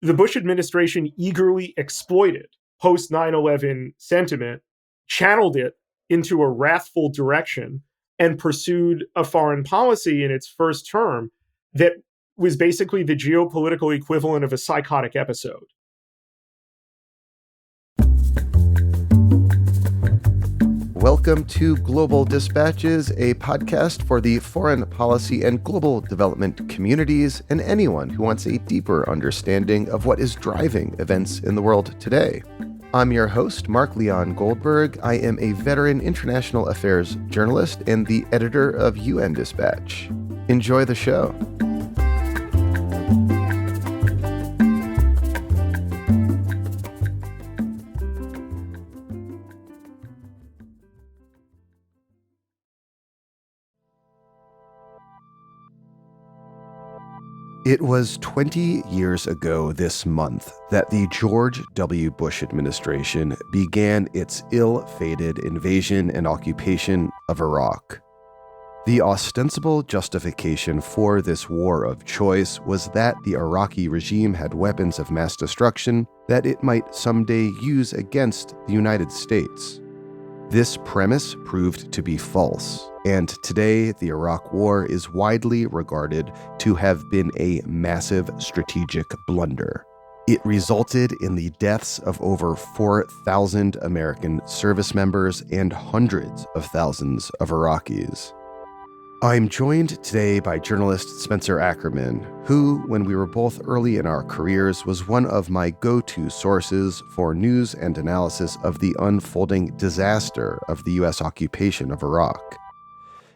the Bush administration eagerly exploited post 9/11 sentiment, channeled it into a wrathful direction, and pursued a foreign policy in its first term that was basically the geopolitical equivalent of a psychotic episode. Welcome to Global Dispatches, a podcast for the foreign policy and global development communities and anyone who wants a deeper understanding of what is driving events in the world today. I'm your host, Mark Leon Goldberg. I am a veteran international affairs journalist and the editor of UN Dispatch. Enjoy the show. It was 20 years ago this month that the George W. Bush administration began its ill-fated invasion and occupation of Iraq. The ostensible justification for this war of choice was that the Iraqi regime had weapons of mass destruction that it might someday use against the United States. This premise proved to be false, and today the Iraq War is widely regarded to have been a massive strategic blunder. It resulted in the deaths of over 4,000 American service members and hundreds of thousands of Iraqis. I'm joined today by journalist Spencer Ackerman, who, when we were both early in our careers, was one of my go-to sources for news and analysis of the unfolding disaster of the U.S. occupation of Iraq.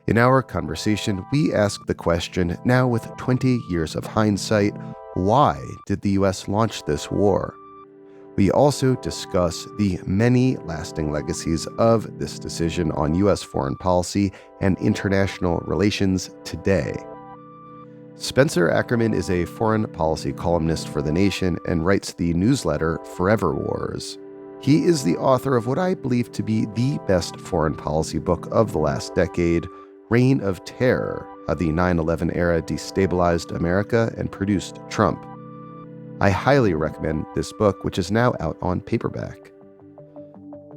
In our conversation, we ask the question, now with 20 years of hindsight, why did the U.S. launch this war? We also discuss the many lasting legacies of this decision on U.S. foreign policy and international relations today. Spencer Ackerman is a foreign policy columnist for The Nation and writes the newsletter Forever Wars. He is the author of what I believe to be the best foreign policy book of the last decade, Reign of Terror: How the 9/11 Era Destabilized America and Produced Trump. I highly recommend this book, which is now out on paperback.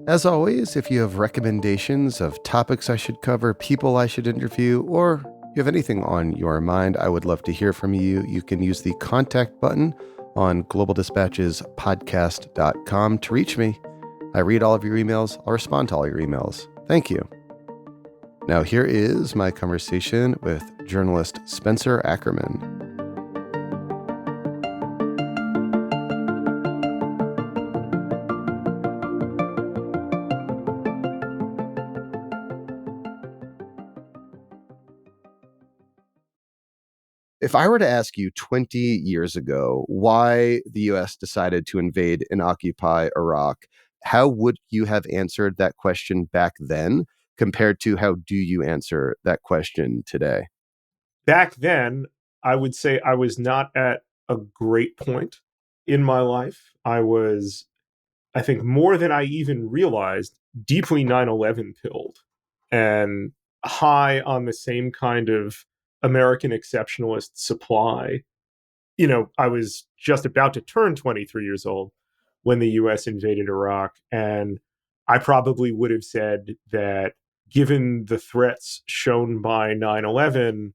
As always, if you have recommendations of topics I should cover, people I should interview, or you have anything on your mind, I would love to hear from you. You can use the contact button on globaldispatchespodcast.com to reach me. I read all of your emails. I'll respond to all your emails. Thank you. Now here is my conversation with journalist Spencer Ackerman. If I were to ask you 20 years ago why the U.S. decided to invade and occupy Iraq, how would you have answered that question back then compared to how do you answer that question today? Back then, I would say I was not at a great point in my life. I was, I think, more than I even realized, deeply 9/11 pilled and high on the same kind of American exceptionalist supply. I was just about to turn 23 years old when the US invaded Iraq, and I probably would have said that given the threats shown by 9/11,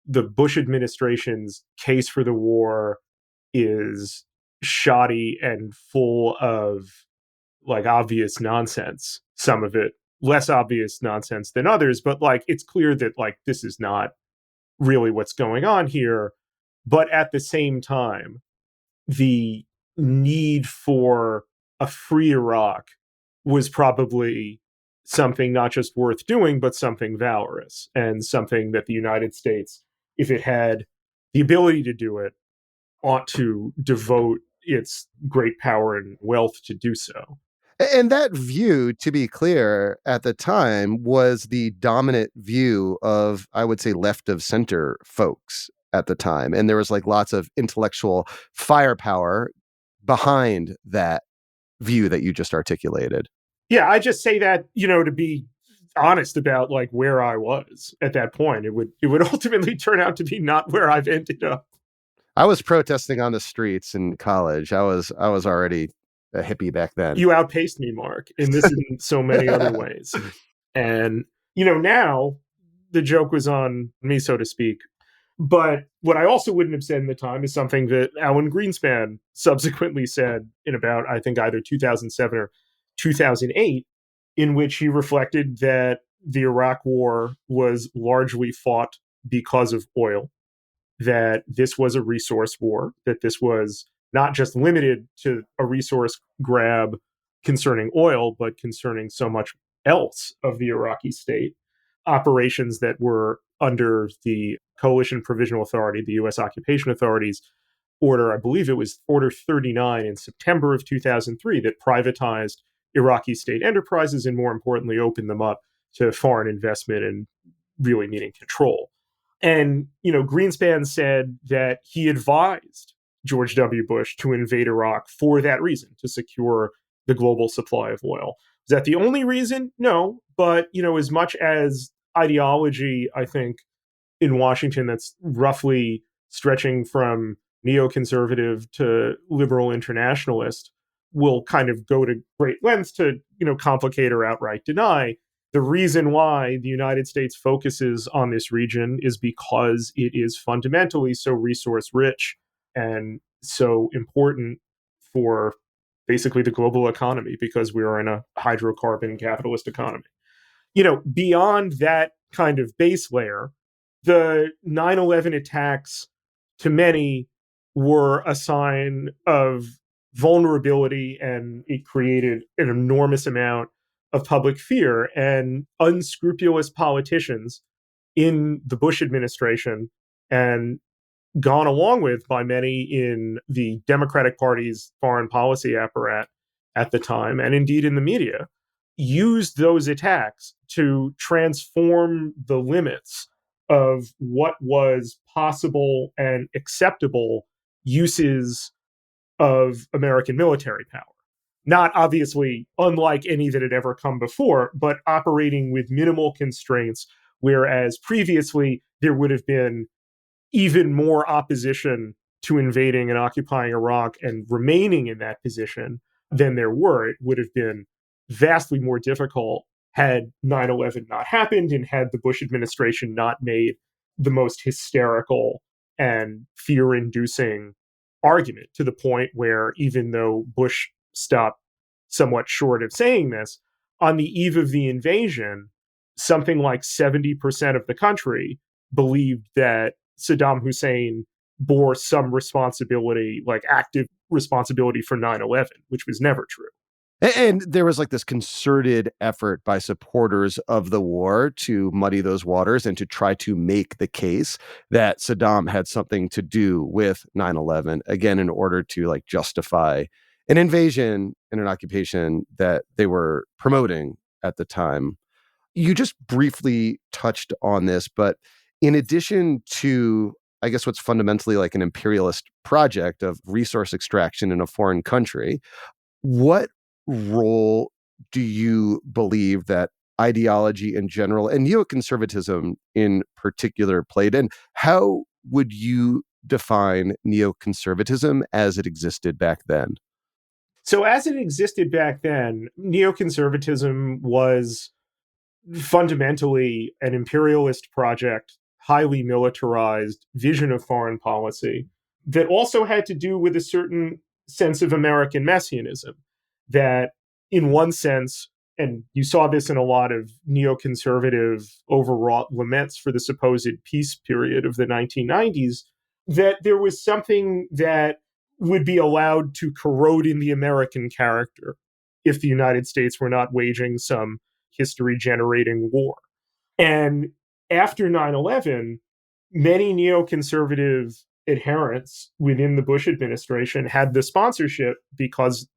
the Bush administration's case for the war is shoddy and full of obvious nonsense. Some of it less obvious nonsense than others, but it's clear that this is not really what's going on here. But at the same time, the need for a free Iraq was probably something not just worth doing, but something valorous and something that the United States, if it had the ability to do it, ought to devote its great power and wealth to do so. And that view, to be clear, at the time was the dominant view of, I would say, left of center folks at the time. And there was lots of intellectual firepower behind that view that you just articulated. Yeah, I just say that, to be honest about where I was at that point. It would ultimately turn out to be not where I've ended up. I was protesting on the streets in college. I was already a hippie back then. You outpaced me, Mark, in this and so many other ways. And, now the joke was on me, so to speak. But what I also wouldn't have said in the time is something that Alan Greenspan subsequently said in about, I think, either 2007 or 2008, in which he reflected that the Iraq War was largely fought because of oil, that this was a resource war, that this was not just limited to a resource grab concerning oil, but concerning so much else of the Iraqi state. Operations that were under the Coalition Provisional Authority, the U.S. occupation authorities, order, I believe it was Order 39 in September of 2003, that privatized Iraqi state enterprises and, more importantly, opened them up to foreign investment and really needing control. And, Greenspan said that he advised George W. Bush to invade Iraq for that reason, to secure the global supply of oil. Is that the only reason? No. But, as much as ideology, I think, in Washington that's roughly stretching from neoconservative to liberal internationalist will kind of go to great lengths to, complicate or outright deny. The reason why the United States focuses on this region is because it is fundamentally so resource rich and so important for basically the global economy, because we are in a hydrocarbon capitalist economy. Beyond that kind of base layer, the 9/11 attacks to many were a sign of vulnerability, and it created an enormous amount of public fear. And unscrupulous politicians in the Bush administration, and gone along with by many in the Democratic Party's foreign policy apparat at the time, and indeed in the media, used those attacks to transform the limits of what was possible and acceptable uses of American military power. Not obviously unlike any that had ever come before, but operating with minimal constraints, whereas previously there would have been even more opposition to invading and occupying Iraq and remaining in that position than there were. It would have been vastly more difficult had 9/11 not happened, and had the Bush administration not made the most hysterical and fear inducing argument, to the point where, even though Bush stopped somewhat short of saying this, on the eve of the invasion, something like 70% of the country believed that Saddam Hussein bore some responsibility, like active responsibility, for 9/11, which was never true. And there was like this concerted effort by supporters of the war to muddy those waters and to try to make the case that Saddam had something to do with 9/11, again, in order to like justify an invasion and an occupation that they were promoting at the time. You just briefly touched on this, but in addition to, I guess, what's fundamentally like an imperialist project of resource extraction in a foreign country, what role do you believe that ideology in general and neoconservatism in particular played? And how would you define neoconservatism as it existed back then? So, as it existed back then, neoconservatism was fundamentally an imperialist project, highly militarized vision of foreign policy that also had to do with a certain sense of American messianism. That, in one sense, and you saw this in a lot of neoconservative, overwrought laments for the supposed peace period of the 1990s, that there was something that would be allowed to corrode in the American character if the United States were not waging some history generating war. And after 9/11, many neoconservative adherents within the Bush administration had the sponsorship, because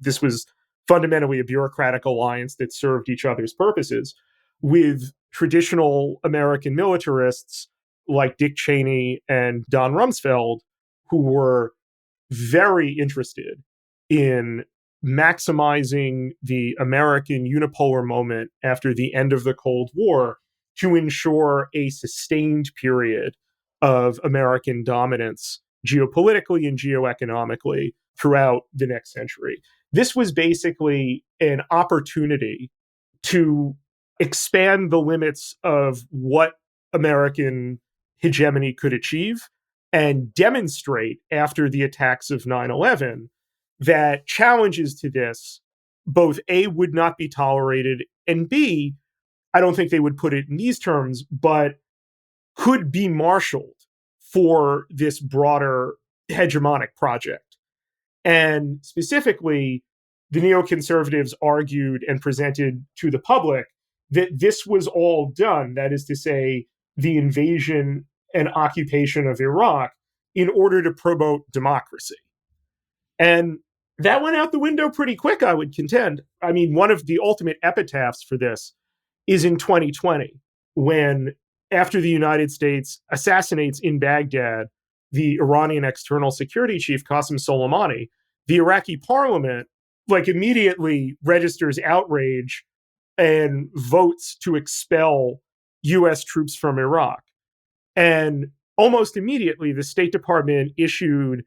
this was fundamentally a bureaucratic alliance that served each other's purposes, with traditional American militarists like Dick Cheney and Don Rumsfeld, who were very interested in maximizing the American unipolar moment after the end of the Cold War to ensure a sustained period of American dominance geopolitically and geoeconomically throughout the next century. This was basically an opportunity to expand the limits of what American hegemony could achieve and demonstrate after the attacks of 9/11 that challenges to this both A, would not be tolerated, and B, I don't think they would put it in these terms, but could be marshaled for this broader hegemonic project. And specifically, the neoconservatives argued and presented to the public that this was all done, that is to say, the invasion and occupation of Iraq, in order to promote democracy. And that went out the window pretty quick, I would contend. I mean, one of the ultimate epitaphs for this is in 2020, when, after the United States assassinates in Baghdad the Iranian external security chief, Qasem Soleimani, the Iraqi parliament immediately registers outrage and votes to expel US troops from Iraq. And almost immediately, the State Department issued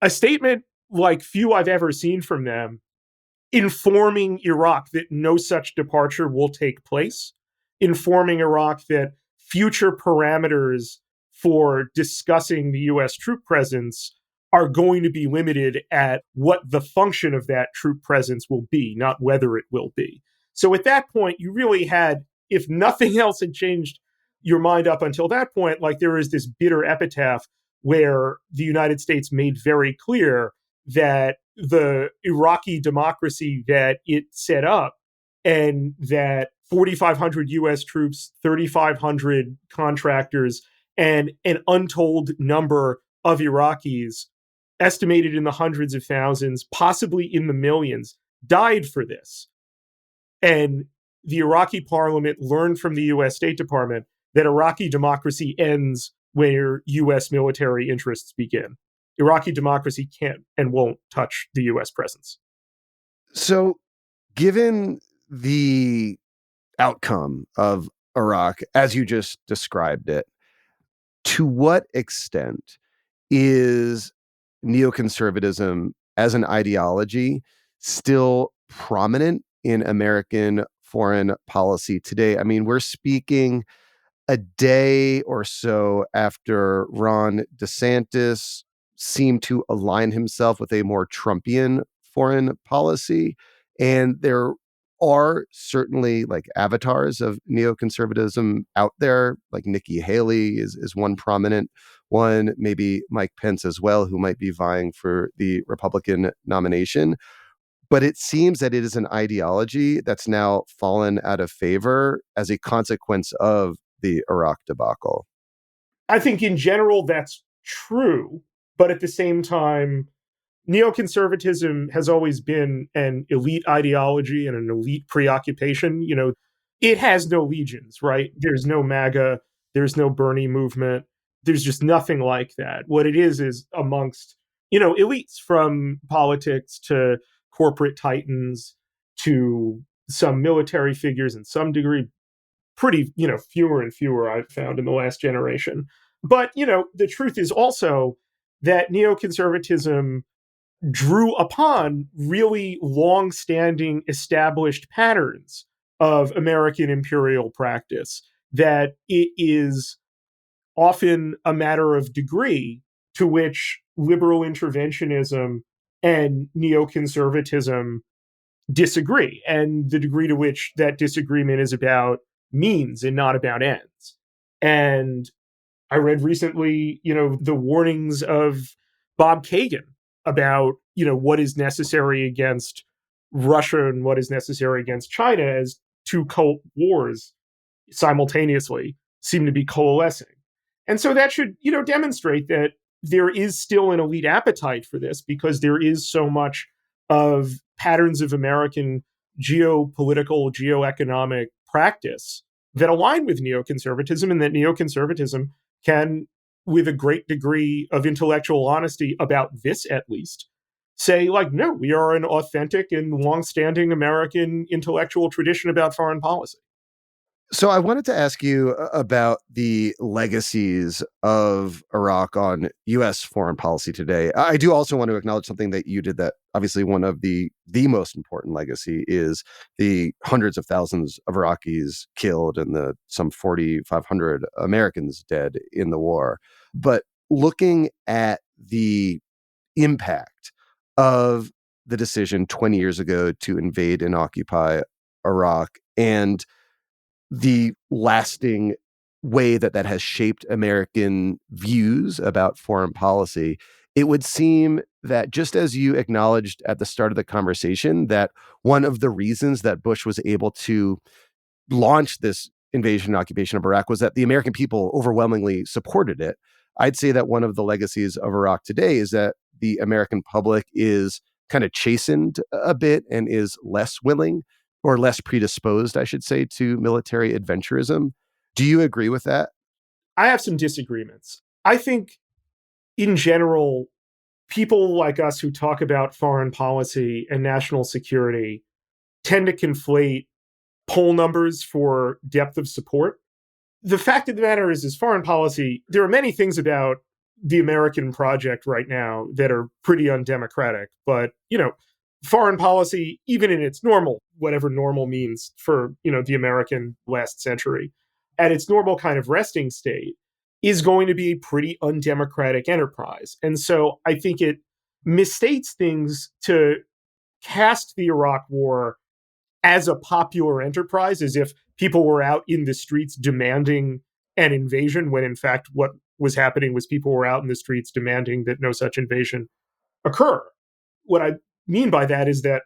a statement like few I've ever seen from them, informing Iraq that no such departure will take place, informing Iraq that future parameters for discussing the US troop presence are going to be limited at what the function of that troop presence will be, not whether it will be. So at that point, you really had, if nothing else had changed your mind up until that point, there is this bitter epitaph where the United States made very clear that the Iraqi democracy that it set up, and that 4,500 US troops, 3,500 contractors, and an untold number of Iraqis, estimated in the hundreds of thousands, possibly in the millions, died for this. And the Iraqi parliament learned from the US State Department that Iraqi democracy ends where US military interests begin. Iraqi democracy can't and won't touch the US presence. So, given the outcome of Iraq, as you just described it, to what extent is neoconservatism as an ideology still prominent in American foreign policy today? I mean, we're speaking a day or so after Ron DeSantis seemed to align himself with a more Trumpian foreign policy. And there are certainly avatars of neoconservatism out there, like Nikki Haley is one prominent one, maybe Mike Pence as well, who might be vying for the Republican nomination. But it seems that it is an ideology that's now fallen out of favor as a consequence of the Iraq debacle. I think in general that's true, but at the same time, neoconservatism has always been an elite ideology and an elite preoccupation. It has no legions, right? There's no MAGA, there's no Bernie movement, there's just nothing like that. What it is amongst, elites, from politics to corporate titans to some military figures in some degree, pretty, fewer and fewer I've found in the last generation. But, the truth is also that neoconservatism drew upon really long-standing established patterns of American imperial practice, that it is often a matter of degree to which liberal interventionism and neoconservatism disagree, and the degree to which that disagreement is about means and not about ends. And I read recently, the warnings of Bob Kagan about, what is necessary against Russia and what is necessary against China, as two cold wars simultaneously seem to be coalescing. And so that should, demonstrate that there is still an elite appetite for this, because there is so much of patterns of American geopolitical, geoeconomic practice that align with neoconservatism, and that neoconservatism can, with a great degree of intellectual honesty about this at least, say, no, we are an authentic and longstanding American intellectual tradition about foreign policy. So I wanted to ask you about the legacies of Iraq on U.S. foreign policy today. I do also want to acknowledge something that you did, that obviously one of the most important legacy is the hundreds of thousands of Iraqis killed and the some 4,500 Americans dead in the war. But looking at the impact of the decision 20 years ago to invade and occupy Iraq, and the lasting way that that has shaped American views about foreign policy, it would seem that, just as you acknowledged at the start of the conversation, that one of the reasons that Bush was able to launch this invasion and occupation of Iraq was that the American people overwhelmingly supported it. I'd say that one of the legacies of Iraq today is that the American public is kind of chastened a bit and is less willing, or less predisposed, I should say, to military adventurism. Do you agree with that? I have some disagreements. I think, in general, people like us who talk about foreign policy and national security tend to conflate poll numbers for depth of support. The fact of the matter is foreign policy, there are many things about the American project right now that are pretty undemocratic. But, foreign policy, even in its normal, whatever normal means for, the American last century, at its normal kind of resting state, is going to be a pretty undemocratic enterprise. And so I think it misstates things to cast the Iraq War as a popular enterprise, as if people were out in the streets demanding an invasion, when in fact what was happening was people were out in the streets demanding that no such invasion occur. What I mean by that is that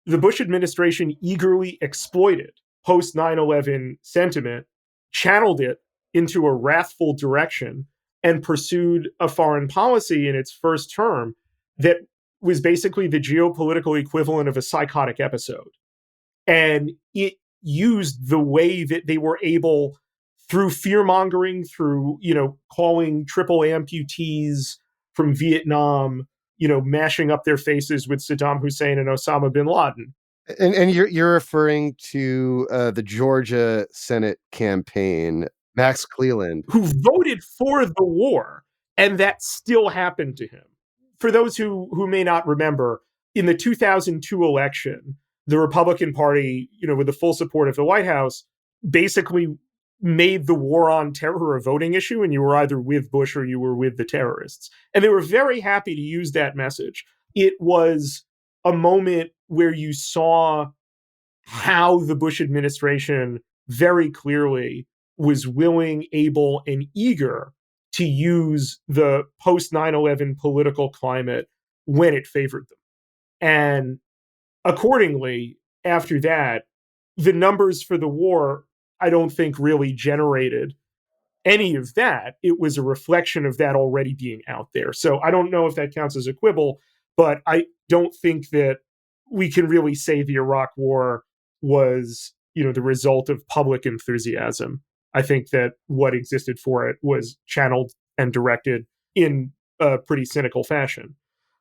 the Bush administration eagerly exploited post 9/11 sentiment, channeled it into a wrathful direction, and pursued a foreign policy in its first term that was basically the geopolitical equivalent of a psychotic episode. And it used the way that they were able, through fear mongering, through, calling triple amputees from Vietnam, mashing up their faces with Saddam Hussein and Osama bin Laden. And you're referring to the Georgia Senate campaign, Max Cleland. Who voted for the war, and that still happened to him. For those who may not remember, in the 2002 election, the Republican Party, with the full support of the White House, basically made the war on terror a voting issue, and you were either with Bush or you were with the terrorists. And they were very happy to use that message. It was a moment where you saw how the Bush administration very clearly was willing, able, and eager to use the post 9/11 political climate when it favored them. And accordingly, after that, the numbers for the war, I don't think really generated any of that. It was a reflection of that already being out there. So I don't know if that counts as a quibble, but I don't think that we can really say the Iraq War was, the result of public enthusiasm. I think that what existed for it was channeled and directed in a pretty cynical fashion.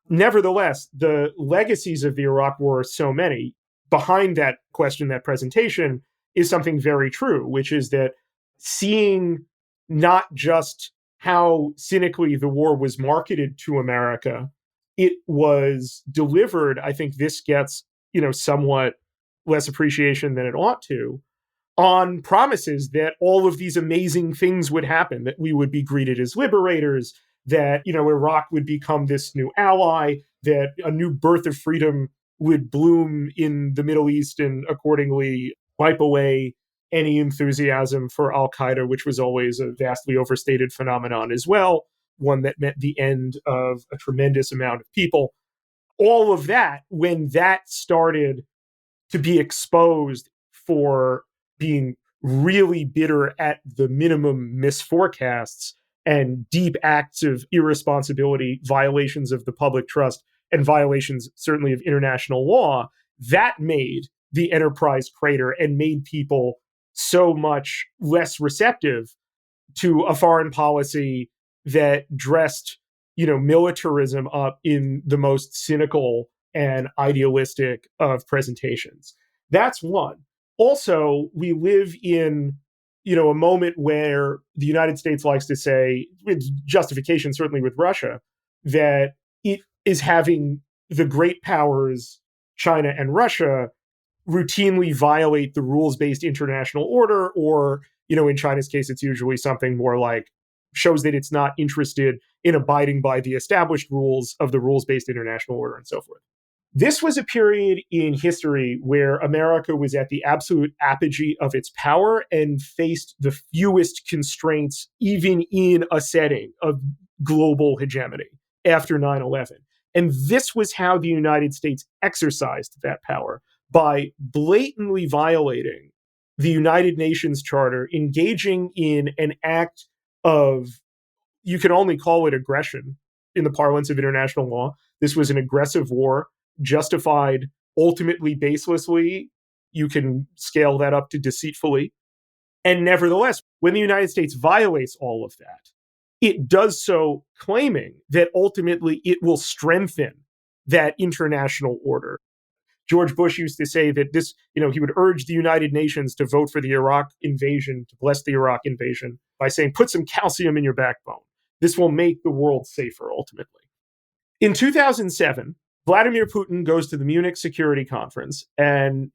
Nevertheless, the legacies of the Iraq War are so many. Behind that question, that presentation, is something very true, which is that seeing not just how cynically the war was marketed to America, it was delivered. I think this gets, somewhat less appreciation than it ought to, on promises that all of these amazing things would happen, that we would be greeted as liberators, that, Iraq would become this new ally, that a new birth of freedom would bloom in the Middle East and accordingly wipe away any enthusiasm for Al Qaeda, which was always a vastly overstated phenomenon as well, one that meant the end of a tremendous amount of people. All of that, when that started to be exposed for being really bitter at the minimum misforecasts and deep acts of irresponsibility, violations of the public trust, and violations certainly of international law, that made the enterprise crater and made people so much less receptive to a foreign policy that dressed, militarism up in the most cynical and idealistic of presentations. That's one. Also, we live in, a moment where the United States likes to say, with justification certainly with Russia, that it is having the great powers, China and Russia, routinely violate the rules-based international order, or, in China's case, it's usually something more like shows that it's not interested in abiding by the established rules of the rules-based international order and so forth. This was a period in history where America was at the absolute apogee of its power and faced the fewest constraints, even in a setting of global hegemony after 9/11. And this was how the United States exercised that power, by blatantly violating the United Nations Charter, engaging in an act of, you can only call it aggression in the parlance of international law. This was an aggressive war, justified ultimately baselessly. You can scale that up to deceitfully. And nevertheless, when the United States violates all of that, it does so claiming that ultimately it will strengthen that international order. George Bush used to say that this, he would urge the United Nations to vote for the Iraq invasion, to bless the Iraq invasion, by saying, put some calcium in your backbone. This will make the world safer ultimately. In 2007, Vladimir Putin goes to the Munich Security Conference, and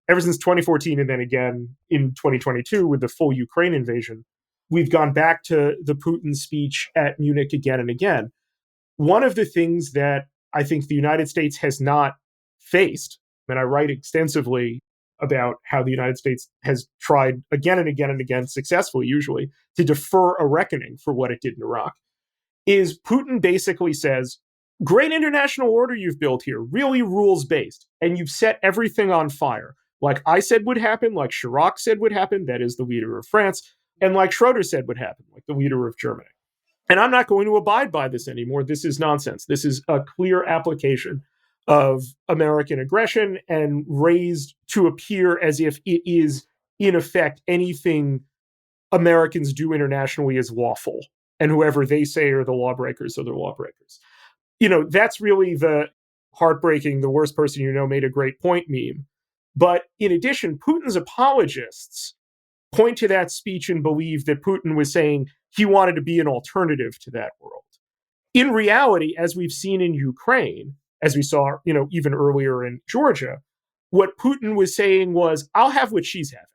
ever since 2014 and then again in 2022 with the full Ukraine invasion, we've gone back to the Putin speech at Munich again and again. One of the things that I think the United States has not faced, and I write extensively about how the United States has tried again and again and again, successfully usually, to defer a reckoning for what it did in Iraq, is Putin basically says, great international order you've built here, really rules-based, and you've set everything on fire. Like I said would happen, like Chirac said would happen, that is the leader of France, and like Schroeder said would happen, like the leader of Germany. And I'm not going to abide by this anymore. This is nonsense. This is a clear application of American aggression and raised to appear as if it is, in effect, anything Americans do internationally is lawful. And whoever they say are the lawbreakers are the lawbreakers. That's really the heartbreaking, the worst person you know made a great point meme. But in addition, Putin's apologists point to that speech and believe that Putin was saying he wanted to be an alternative to that world. In reality, as we've seen in Ukraine, as we saw, even earlier in Georgia, what Putin was saying was, I'll have what she's having.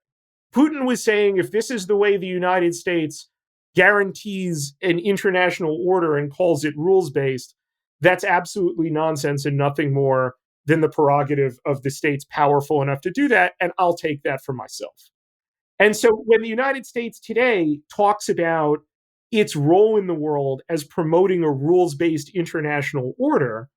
Putin was saying, if this is the way the United States guarantees an international order and calls it rules-based, that's absolutely nonsense and nothing more than the prerogative of the states powerful enough to do that, and I'll take that for myself. And so when the United States today talks about its role in the world as promoting a rules-based international order,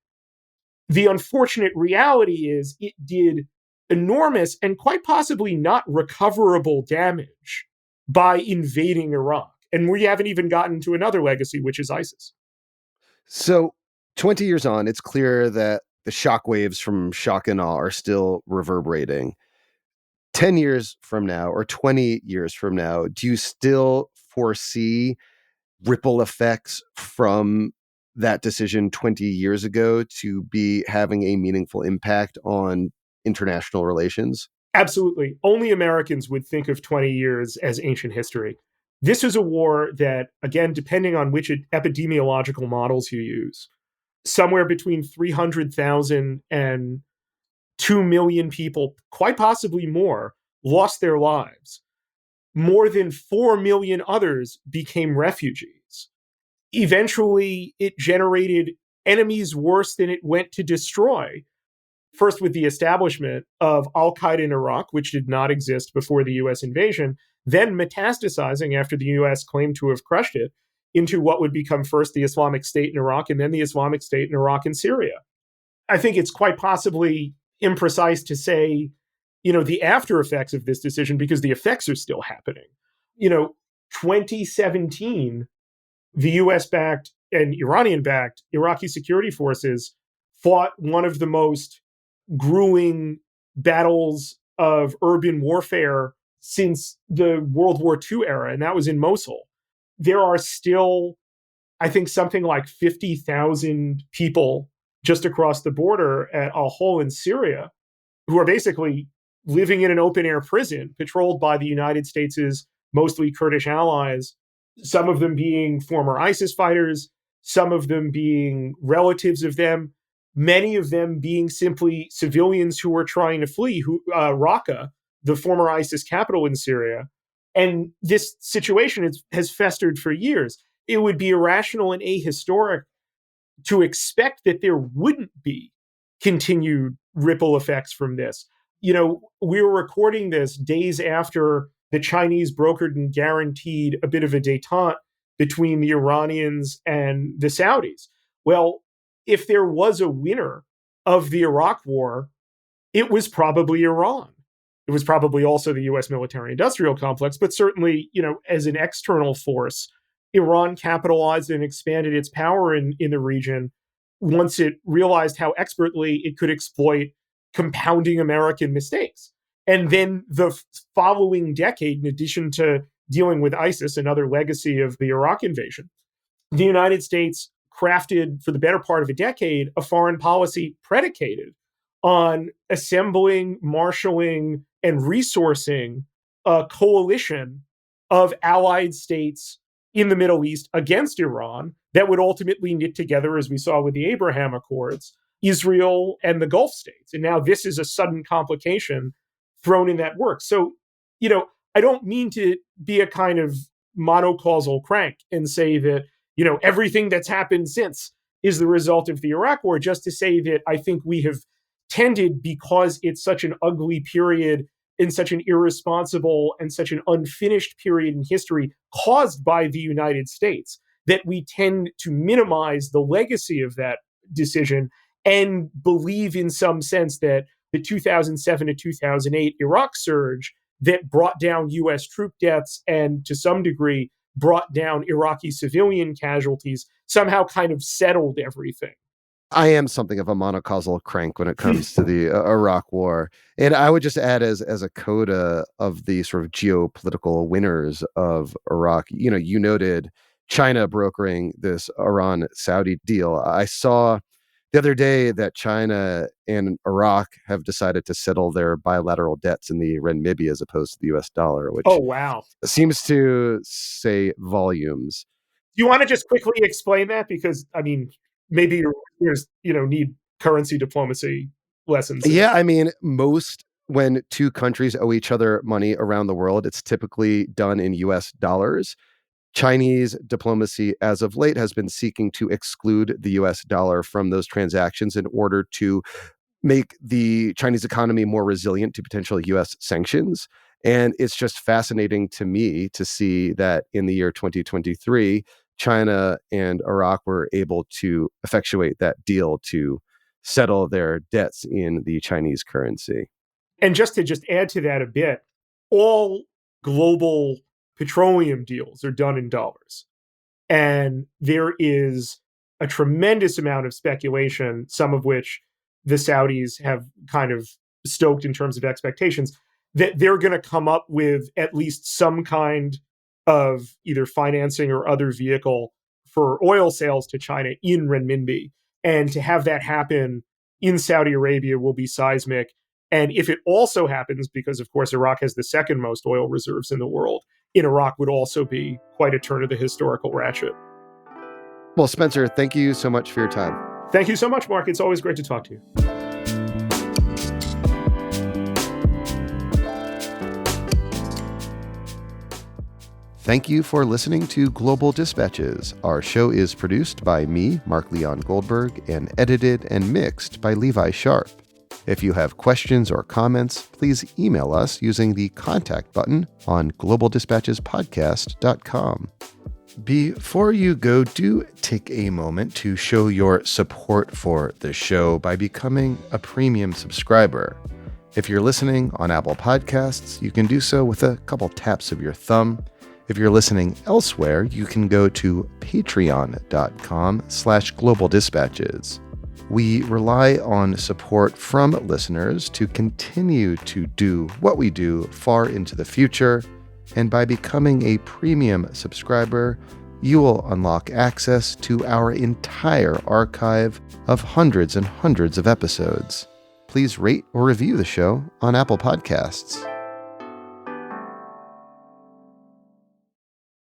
the unfortunate reality is it did enormous and quite possibly not recoverable damage by invading Iraq. And we haven't even gotten to another legacy, which is ISIS. So 20 years on, it's clear that the shockwaves from shock and awe are still reverberating. 10 years from now or 20 years from now, do you still foresee ripple effects from that decision 20 years ago to be having a meaningful impact on international relations? Absolutely. Only Americans would think of 20 years as ancient history. This is a war that, again, depending on which epidemiological models you use, somewhere between 300,000 and 2 million people, quite possibly more, lost their lives. More than 4 million others became refugees. Eventually, it generated enemies worse than it went to destroy. First, with the establishment of al-Qaeda in Iraq, which did not exist before the US invasion, then metastasizing after the US claimed to have crushed it into what would become first the Islamic State in Iraq and then the Islamic State in Iraq and Syria. I think it's quite possibly imprecise to say, the after effects of this decision, because the effects are still happening. 2017, the US-backed and Iranian-backed Iraqi security forces fought one of the most grueling battles of urban warfare since the World War II era, and that was in Mosul. There are still, I think, something like 50,000 people just across the border at Al-Hol in Syria who are basically living in an open-air prison patrolled by the United States' mostly Kurdish allies, some of them being former ISIS fighters, some of them being relatives of them, many of them being simply civilians who were trying to flee Raqqa, the former ISIS capital in Syria. And this situation has festered for years. It would be irrational and ahistoric to expect that there wouldn't be continued ripple effects from this. We were recording this days after the Chinese brokered and guaranteed a bit of a détente between the Iranians and the Saudis. Well, if there was a winner of the Iraq war, it was probably Iran. It was probably also the U.S. military-industrial complex, but certainly, as an external force, Iran capitalized and expanded its power in the region once it realized how expertly it could exploit compounding American mistakes. And then the following decade, in addition to dealing with ISIS, another legacy of the Iraq invasion, the United States crafted for the better part of a decade a foreign policy predicated on assembling, marshaling, and resourcing a coalition of allied states in the Middle East against Iran that would ultimately knit together, as we saw with the Abraham Accords, Israel and the Gulf states. And now this is a sudden complication thrown in that work. So, I don't mean to be a kind of monocausal crank and say that, everything that's happened since is the result of the Iraq war, just to say that I think we have tended, because it's such an ugly period in such an irresponsible and such an unfinished period in history caused by the United States, that we tend to minimize the legacy of that decision and believe in some sense that the 2007 to 2008 Iraq surge that brought down U.S. troop deaths and to some degree brought down Iraqi civilian casualties somehow kind of settled everything. I am something of a monocausal crank when it comes to the Iraq war. And I would just add as a coda of the sort of geopolitical winners of Iraq, you noted China brokering this Iran-Saudi deal. I saw the other day that China and Iraq have decided to settle their bilateral debts in the renminbi as opposed to the US dollar, which seems to say volumes. Do you want to just quickly explain that? Because, maybe your listeners, need currency diplomacy lessons. Yeah, when two countries owe each other money around the world, it's typically done in US dollars. Chinese diplomacy, as of late, has been seeking to exclude the US dollar from those transactions in order to make the Chinese economy more resilient to potential US sanctions. And it's just fascinating to me to see that in the year 2023, China and Iraq were able to effectuate that deal to settle their debts in the Chinese currency. And just to add to that a bit, all global petroleum deals are done in dollars. And there is a tremendous amount of speculation, some of which the Saudis have kind of stoked in terms of expectations, that they're going to come up with at least some kind of either financing or other vehicle for oil sales to China in renminbi. And to have that happen in Saudi Arabia will be seismic. And if it also happens, because of course Iraq has the second most oil reserves in the world, in Iraq would also be quite a turn of the historical ratchet. Well, Spencer, thank you so much for your time. Thank you so much, Mark. It's always great to talk to you. Thank you for listening to Global Dispatches. Our show is produced by me, Mark Leon Goldberg, and edited and mixed by Levi Sharp. If you have questions or comments, please email us using the contact button on globaldispatchespodcast.com. Before you go, do take a moment to show your support for the show by becoming a premium subscriber. If you're listening on Apple Podcasts, you can do so with a couple taps of your thumb. If you're listening elsewhere, you can go to patreon.com/globaldispatches. We rely on support from listeners to continue to do what we do far into the future, and by becoming a premium subscriber, you will unlock access to our entire archive of hundreds and hundreds of episodes. please rate or review the show on Apple Podcasts.